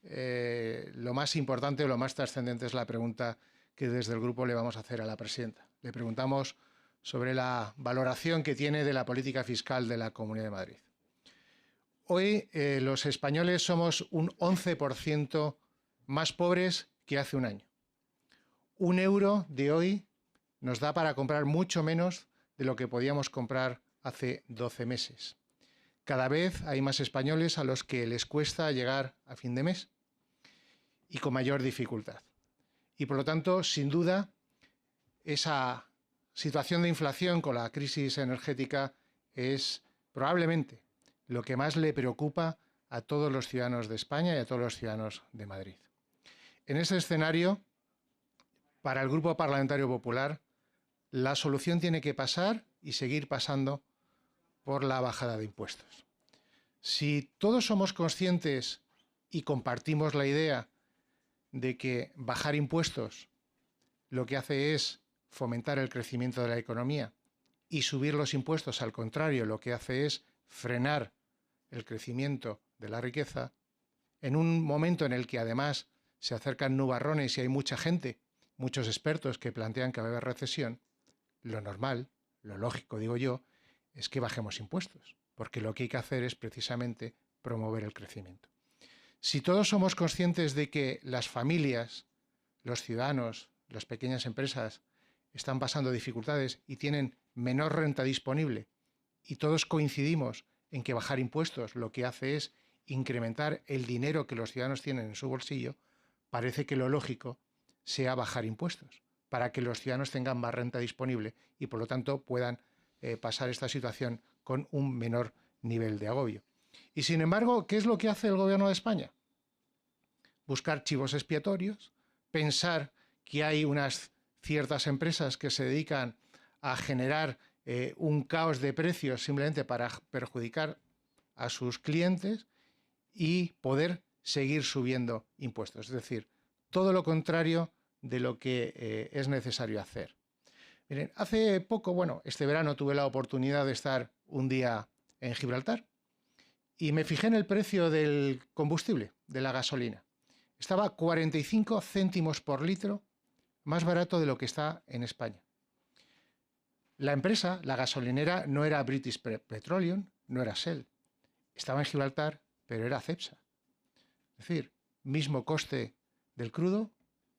lo más importante o lo más trascendente es la pregunta que desde el grupo le vamos a hacer a la presidenta. Le preguntamos sobre la valoración que tiene de la política fiscal de la Comunidad de Madrid. Hoy los españoles somos un 11% más pobres que hace un año. Un euro de hoy nos da para comprar mucho menos de lo que podíamos comprar hace 12 meses. Cada vez hay más españoles a los que les cuesta llegar a fin de mes y con mayor dificultad. Y por lo tanto, sin duda, esa situación de inflación con la crisis energética es probablemente lo que más le preocupa a todos los ciudadanos de España y a todos los ciudadanos de Madrid. En ese escenario, para el Grupo Parlamentario Popular, la solución tiene que pasar y seguir pasando por la bajada de impuestos. Si todos somos conscientes y compartimos la idea de que bajar impuestos lo que hace es fomentar el crecimiento de la economía y subir los impuestos, al contrario, lo que hace es frenar el crecimiento de la riqueza, en un momento en el que además se acercan nubarrones y hay mucha gente, muchos expertos que plantean que va a haber recesión, lo normal, lo lógico, digo yo, es que bajemos impuestos, porque lo que hay que hacer es precisamente promover el crecimiento. Si todos somos conscientes de que las familias, los ciudadanos, las pequeñas empresas están pasando dificultades y tienen menor renta disponible, y todos coincidimos en que bajar impuestos lo que hace es incrementar el dinero que los ciudadanos tienen en su bolsillo, parece que lo lógico sea bajar impuestos, para que los ciudadanos tengan más renta disponible y por lo tanto puedan pasar esta situación con un menor nivel de agobio. Y sin embargo, ¿qué es lo que hace el Gobierno de España? Buscar chivos expiatorios, pensar que hay unas ciertas empresas que se dedican a generar un caos de precios simplemente para perjudicar a sus clientes y poder seguir subiendo impuestos. Es decir, todo lo contrario de lo que es necesario hacer. Miren, hace poco, este verano tuve la oportunidad de estar un día en Gibraltar y me fijé en el precio del combustible, de la gasolina. Estaba 45 céntimos por litro más barato de lo que está en España. La empresa, la gasolinera, no era British Petroleum, no era Shell. Estaba en Gibraltar, pero era Cepsa. Es decir, mismo coste del crudo,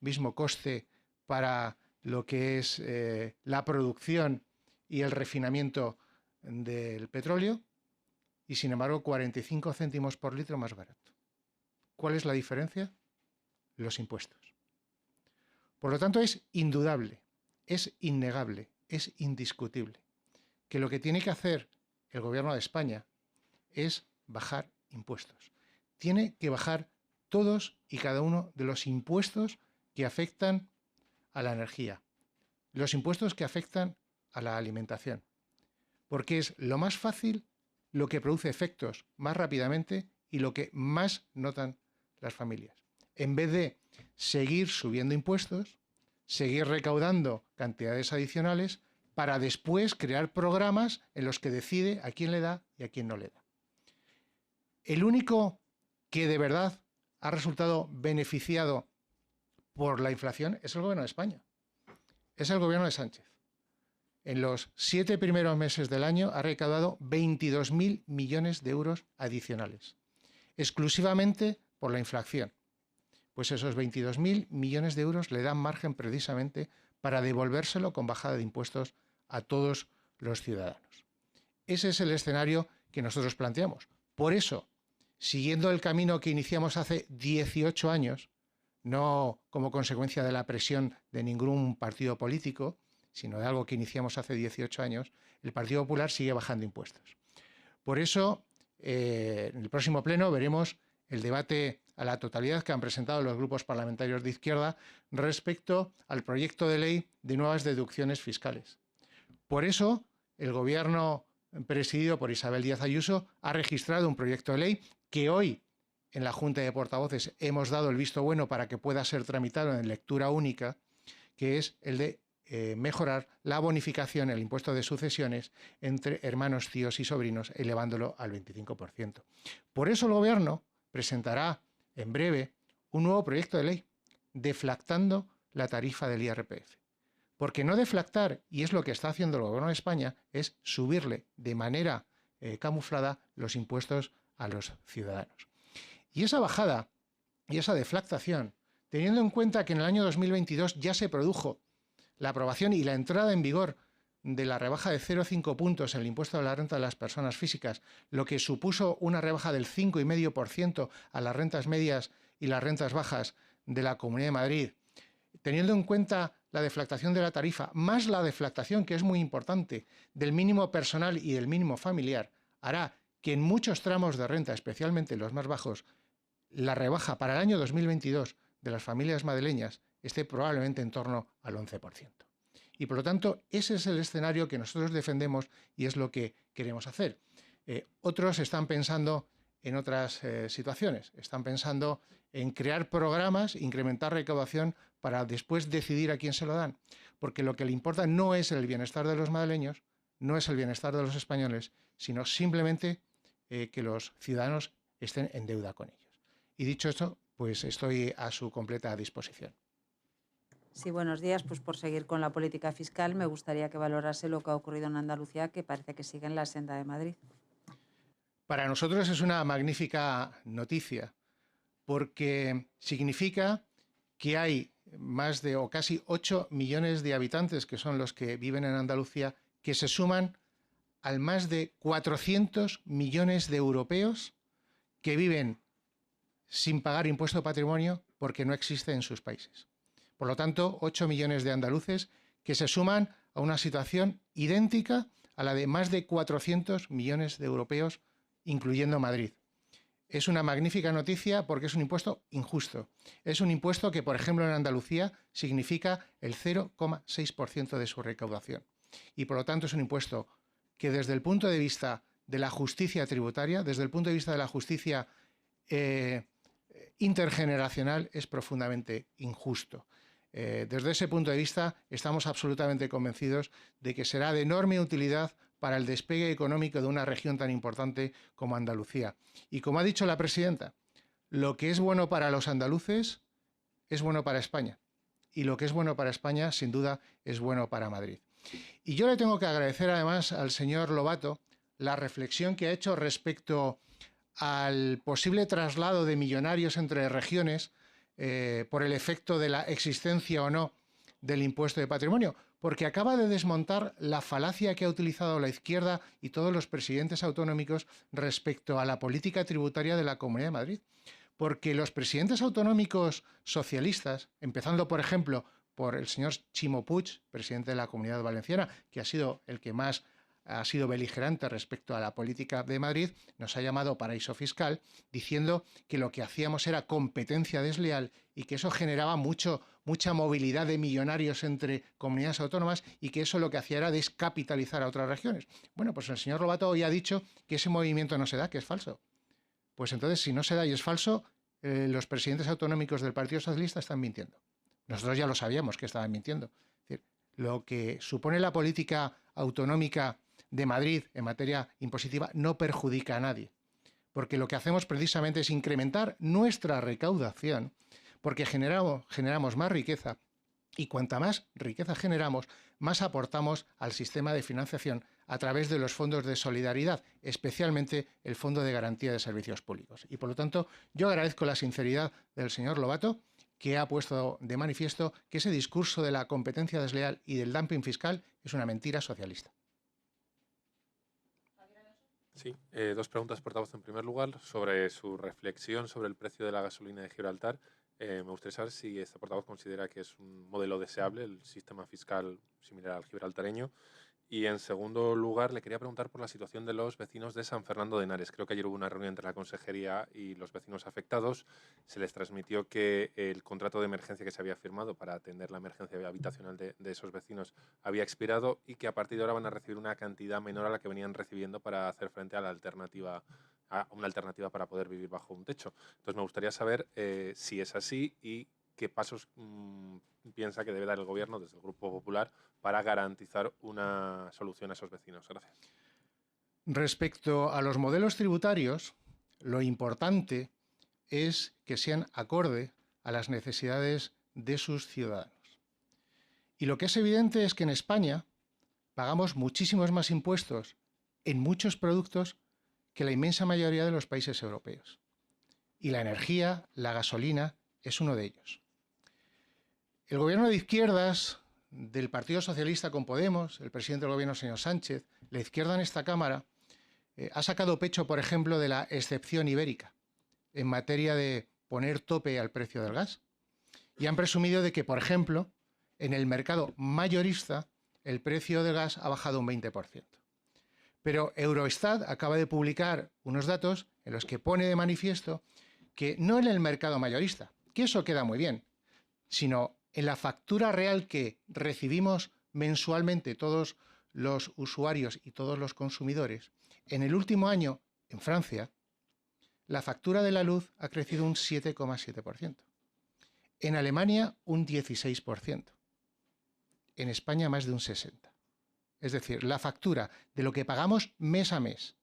mismo coste para lo que es la producción y el refinamiento del petróleo, y sin embargo 45 céntimos por litro más barato. ¿Cuál es la diferencia? Los impuestos. Por lo tanto, es indudable, es innegable, es indiscutible que lo que tiene que hacer el Gobierno de España es bajar impuestos. Tiene que bajar todos y cada uno de los impuestos que afectan a la energía, los impuestos que afectan a la alimentación, porque es lo más fácil, lo que produce efectos más rápidamente y lo que más notan las familias. En vez de seguir subiendo impuestos, seguir recaudando cantidades adicionales para después crear programas en los que decide a quién le da y a quién no le da. El único que de verdad ha resultado beneficiado por la inflación es el Gobierno de España, es el Gobierno de Sánchez. En los 7 primeros meses del año ha recaudado 22.000 millones de euros adicionales, exclusivamente por la inflación. Pues esos 22.000 millones de euros le dan margen precisamente para devolvérselo con bajada de impuestos a todos los ciudadanos. Ese es el escenario que nosotros planteamos. Por eso, siguiendo el camino que iniciamos hace 18 años, no como consecuencia de la presión de ningún partido político, sino de algo que iniciamos hace 18 años, el Partido Popular sigue bajando impuestos. Por eso, en el próximo pleno veremos el debate a la totalidad que han presentado los grupos parlamentarios de izquierda respecto al proyecto de ley de nuevas deducciones fiscales. Por eso, el Gobierno presidido por Isabel Díaz Ayuso ha registrado un proyecto de ley que hoy en la Junta de Portavoces hemos dado el visto bueno para que pueda ser tramitado en lectura única, que es el de mejorar la bonificación, el impuesto de sucesiones entre hermanos, tíos y sobrinos, elevándolo al 25%. Por eso el Gobierno presentará en breve un nuevo proyecto de ley deflactando la tarifa del IRPF. Porque no deflactar, y es lo que está haciendo el Gobierno de España, es subirle de manera camuflada los impuestos a los ciudadanos. Y esa bajada y esa deflactación, teniendo en cuenta que en el año 2022 ya se produjo la aprobación y la entrada en vigor de la rebaja de 0,5 puntos en el impuesto a la renta de las personas físicas, lo que supuso una rebaja del 5,5% a las rentas medias y las rentas bajas de la Comunidad de Madrid, teniendo en cuenta la deflactación de la tarifa, más la deflactación, que es muy importante, del mínimo personal y del mínimo familiar, hará que en muchos tramos de renta, especialmente los más bajos, la rebaja para el año 2022 de las familias madrileñas esté probablemente en torno al 11%. Y por lo tanto, ese es el escenario que nosotros defendemos y es lo que queremos hacer. Otros están pensando en otras situaciones, están pensando en crear programas, incrementar recaudación para después decidir a quién se lo dan, porque lo que le importa no es el bienestar de los madrileños, no es el bienestar de los españoles, sino simplemente que los ciudadanos estén en deuda con ellos. Y dicho esto, pues estoy a su completa disposición. Sí, buenos días. Pues por seguir con la política fiscal, me gustaría que valorase lo que ha ocurrido en Andalucía, que parece que sigue en la senda de Madrid. Para nosotros es una magnífica noticia, porque significa que hay más de o casi 8 millones de habitantes, que son los que viven en Andalucía, que se suman al más de 400 millones de europeos que viven sin pagar impuesto de patrimonio porque no existe en sus países. Por lo tanto, 8 millones de andaluces que se suman a una situación idéntica a la de más de 400 millones de europeos, incluyendo Madrid. Es una magnífica noticia porque es un impuesto injusto. Es un impuesto que, por ejemplo, en Andalucía significa el 0,6% de su recaudación. Y por lo tanto es un impuesto que desde el punto de vista de la justicia tributaria, desde el punto de vista de la justicia intergeneracional, es profundamente injusto. Desde ese punto de vista estamos absolutamente convencidos de que será de enorme utilidad para el despegue económico de una región tan importante como Andalucía. Y como ha dicho la presidenta, lo que es bueno para los andaluces es bueno para España. Y lo que es bueno para España, sin duda, es bueno para Madrid. Y yo le tengo que agradecer además al señor Lobato la reflexión que ha hecho respecto al posible traslado de millonarios entre regiones por el efecto de la existencia o no del impuesto de patrimonio, porque acaba de desmontar la falacia que ha utilizado la izquierda y todos los presidentes autonómicos respecto a la política tributaria de la Comunidad de Madrid. Porque los presidentes autonómicos socialistas, empezando por ejemplo por el señor Ximo Puig, presidente de la Comunidad Valenciana, que ha sido el que más ha sido beligerante respecto a la política de Madrid, nos ha llamado paraíso fiscal, diciendo que lo que hacíamos era competencia desleal y que eso generaba mucha movilidad de millonarios entre comunidades autónomas y que eso lo que hacía era descapitalizar a otras regiones. Bueno, pues el señor Lobato hoy ha dicho que ese movimiento no se da, que es falso. Pues entonces, si no se da y es falso, los presidentes autonómicos del Partido Socialista están mintiendo. Nosotros ya lo sabíamos que estaban mintiendo. Es decir, lo que supone la política autonómica de Madrid en materia impositiva no perjudica a nadie, porque lo que hacemos precisamente es incrementar nuestra recaudación, porque generamos más riqueza, y cuanta más riqueza generamos, más aportamos al sistema de financiación a través de los fondos de solidaridad, especialmente el Fondo de Garantía de Servicios Públicos. Y por lo tanto, yo agradezco la sinceridad del señor Lobato, que ha puesto de manifiesto que ese discurso de la competencia desleal y del dumping fiscal es una mentira socialista. Sí, dos preguntas, portavoz. En primer lugar, sobre su reflexión sobre el precio de la gasolina de Gibraltar. Me gustaría saber si este portavoz considera que es un modelo deseable el sistema fiscal similar al gibraltareño. Y en segundo lugar, le quería preguntar por la situación de los vecinos de San Fernando de Henares. Creo que ayer hubo una reunión entre la consejería y los vecinos afectados. Se les transmitió que el contrato de emergencia que se había firmado para atender la emergencia habitacional de esos vecinos había expirado y que a partir de ahora van a recibir una cantidad menor a la que venían recibiendo para hacer frente a una alternativa para poder vivir bajo un techo. Entonces me gustaría saber si es así y qué pasos piensa que debe dar el Gobierno desde el Grupo Popular para garantizar una solución a esos vecinos. Gracias. Respecto a los modelos tributarios, lo importante es que sean acorde a las necesidades de sus ciudadanos. Y lo que es evidente es que en España pagamos muchísimos más impuestos en muchos productos que la inmensa mayoría de los países europeos. Y la energía, la gasolina, es uno de ellos. El gobierno de izquierdas del Partido Socialista con Podemos, el presidente del gobierno, señor Sánchez, la izquierda en esta Cámara, ha sacado pecho, por ejemplo, de la excepción ibérica en materia de poner tope al precio del gas. Y han presumido de que, por ejemplo, en el mercado mayorista el precio del gas ha bajado un 20%. Pero Eurostat acaba de publicar unos datos en los que pone de manifiesto que no en el mercado mayorista, que eso queda muy bien, sino en la factura real que recibimos mensualmente todos los usuarios y todos los consumidores. En el último año, en Francia, la factura de la luz ha crecido un 7,7%. En Alemania, un 16%. En España, más de un 60%. Es decir, la factura de lo que pagamos mes a mes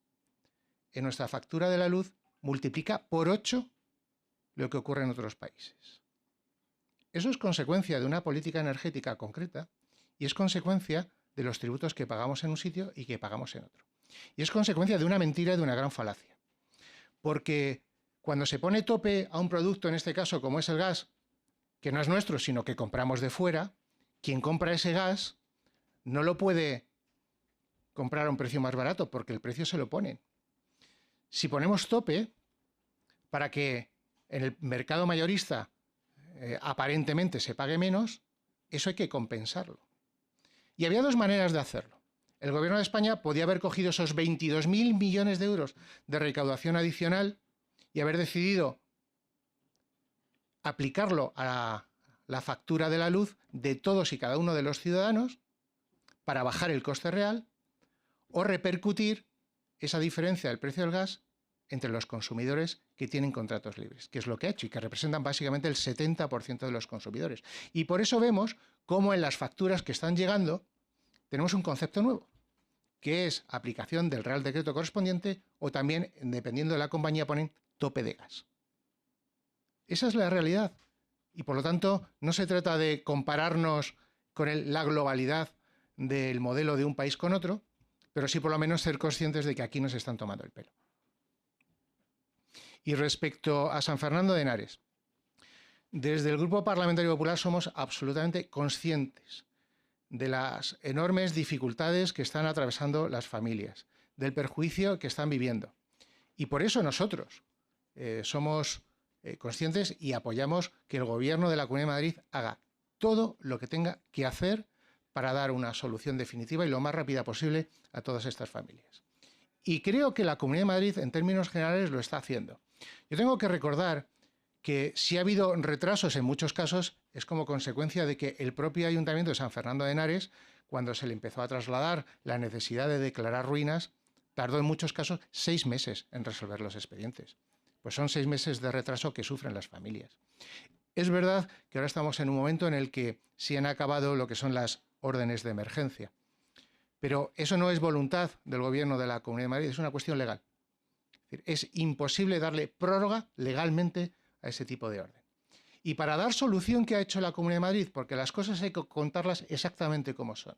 en nuestra factura de la luz multiplica por 8 lo que ocurre en otros países. Eso es consecuencia de una política energética concreta y es consecuencia de los tributos que pagamos en un sitio y que pagamos en otro. Y es consecuencia de una mentira y de una gran falacia. Porque cuando se pone tope a un producto, en este caso como es el gas, que no es nuestro, sino que compramos de fuera, quien compra ese gas no lo puede comprar a un precio más barato porque el precio se lo ponen. Si ponemos tope para que en el mercado mayorista aparentemente se pague menos, eso hay que compensarlo. Y había dos maneras de hacerlo. El gobierno de España podía haber cogido esos 22.000 millones de euros de recaudación adicional y haber decidido aplicarlo a la factura de la luz de todos y cada uno de los ciudadanos para bajar el coste real o repercutir esa diferencia del precio del gas entre los consumidores que tienen contratos libres, que es lo que ha hecho y que representan básicamente el 70% de los consumidores. Y por eso vemos cómo en las facturas que están llegando tenemos un concepto nuevo, que es aplicación del Real Decreto correspondiente o también, dependiendo de la compañía, ponen tope de gas. Esa es la realidad. Y por lo tanto, no se trata de compararnos con la globalidad del modelo de un país con otro, pero sí por lo menos ser conscientes de que aquí nos están tomando el pelo. Y respecto a San Fernando de Henares, desde el Grupo Parlamentario Popular somos absolutamente conscientes de las enormes dificultades que están atravesando las familias, del perjuicio que están viviendo. Y por eso nosotros somos conscientes y apoyamos que el Gobierno de la Comunidad de Madrid haga todo lo que tenga que hacer para dar una solución definitiva y lo más rápida posible a todas estas familias. Y creo que la Comunidad de Madrid, en términos generales, lo está haciendo. Yo tengo que recordar que si ha habido retrasos en muchos casos es como consecuencia de que el propio Ayuntamiento de San Fernando de Henares, cuando se le empezó a trasladar la necesidad de declarar ruinas, tardó en muchos casos 6 meses en resolver los expedientes. Pues son 6 meses de retraso que sufren las familias. Es verdad que ahora estamos en un momento en el que sí han acabado lo que son las órdenes de emergencia. Pero eso no es voluntad del Gobierno de la Comunidad de Madrid, es una cuestión legal. Es imposible darle prórroga legalmente a ese tipo de orden. Y para dar solución, ¿qué ha hecho la Comunidad de Madrid? Porque las cosas hay que contarlas exactamente como son.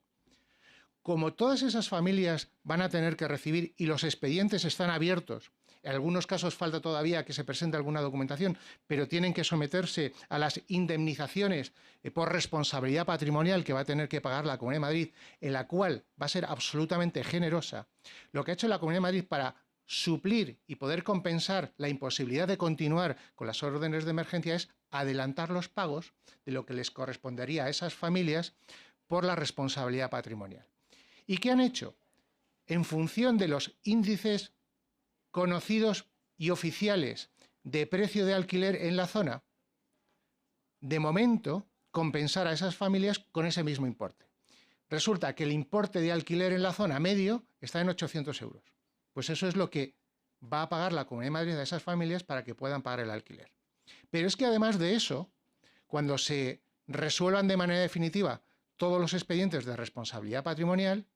Como todas esas familias van a tener que recibir y los expedientes están abiertos, en algunos casos falta todavía que se presente alguna documentación, pero tienen que someterse a las indemnizaciones por responsabilidad patrimonial que va a tener que pagar la Comunidad de Madrid, en la cual va a ser absolutamente generosa. Lo que ha hecho la Comunidad de Madrid para suplir y poder compensar la imposibilidad de continuar con las órdenes de emergencia es adelantar los pagos de lo que les correspondería a esas familias por la responsabilidad patrimonial. ¿Y qué han hecho? En función de los índices conocidos y oficiales de precio de alquiler en la zona, de momento compensar a esas familias con ese mismo importe. Resulta que el importe de alquiler en la zona medio está en 800 euros. Pues eso es lo que va a pagar la Comunidad de Madrid a esas familias para que puedan pagar el alquiler. Pero es que además de eso, cuando se resuelvan de manera definitiva todos los expedientes de responsabilidad patrimonial,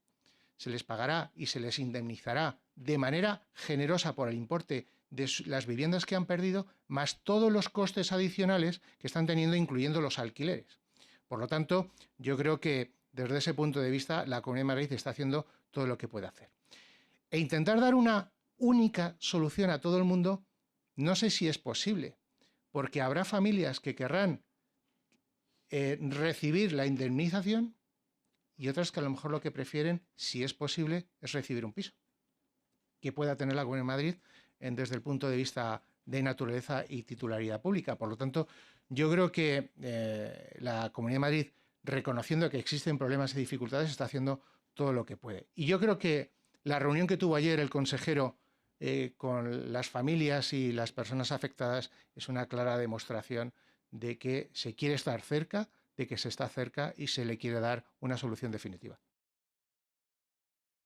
se les pagará y se les indemnizará de manera generosa por el importe de las viviendas que han perdido, más todos los costes adicionales que están teniendo, incluyendo los alquileres. Por lo tanto, yo creo que desde ese punto de vista la Comunidad de Madrid está haciendo todo lo que puede hacer. E intentar dar una única solución a todo el mundo, no sé si es posible, porque habrá familias que querrán recibir la indemnización y otras que a lo mejor lo que prefieren, si es posible, es recibir un piso que pueda tener la Comunidad de Madrid desde el punto de vista de naturaleza y titularidad pública. Por lo tanto, yo creo que la Comunidad de Madrid, reconociendo que existen problemas y dificultades, está haciendo todo lo que puede. Y yo creo que la reunión que tuvo ayer el consejero con las familias y las personas afectadas es una clara demostración de que se quiere estar cerca, de que se está cerca y se le quiere dar una solución definitiva.